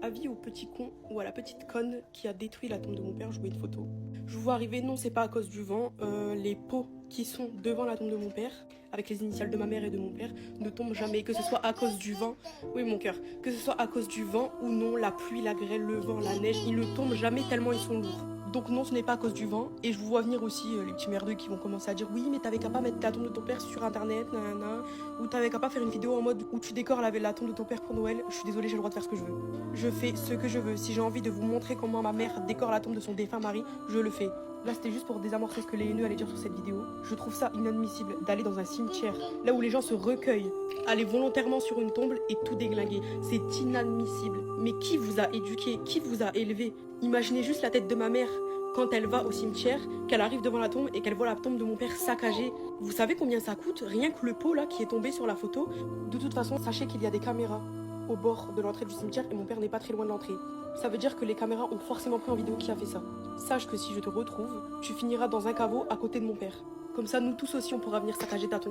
Avis au petit con ou à la petite conne qui a détruit la tombe de mon père, je vois une photo. Je vous vois arriver, non c'est pas à cause du vent, les pots qui sont devant la tombe de mon père, avec les initiales de ma mère et de mon père, ne tombent jamais, que ce soit à cause du vent, oui mon cœur, que ce soit à cause du vent ou non, la pluie, la grêle, le vent, la neige, ils ne tombent jamais tellement ils sont lourds. Donc non, ce n'est pas à cause du vent. Et je vous vois venir aussi les petits merdeux qui vont commencer à dire oui, mais t'avais qu'à pas mettre la tombe de ton père sur internet, nanana. Ou t'avais qu'à pas faire une vidéo en mode où tu décores la tombe de ton père pour Noël. Je suis désolée, j'ai le droit de faire ce que je veux. Je fais ce que je veux. Si j'ai envie de vous montrer comment ma mère décore la tombe de son défunt mari, je le fais. Là, c'était juste pour désamorcer ce que les haineux allaient dire sur cette vidéo. Je trouve ça inadmissible d'aller dans un cimetière, là où les gens se recueillent, aller volontairement sur une tombe et tout déglinguer. C'est inadmissible. Mais qui vous a éduqué? Qui vous a élevé? Imaginez juste la tête de ma mère quand elle va au cimetière, qu'elle arrive devant la tombe et qu'elle voit la tombe de mon père saccagée. Vous savez combien ça coûte? Rien que le pot là qui est tombé sur la photo. De toute façon, sachez qu'il y a des caméras au bord de l'entrée du cimetière et mon père n'est pas très loin de l'entrée. Ça veut dire que les caméras ont forcément pris en vidéo qui a fait ça. Sache que si je te retrouve, tu finiras dans un caveau à côté de mon père. Comme ça, nous tous aussi, on pourra venir saccager ta tombe.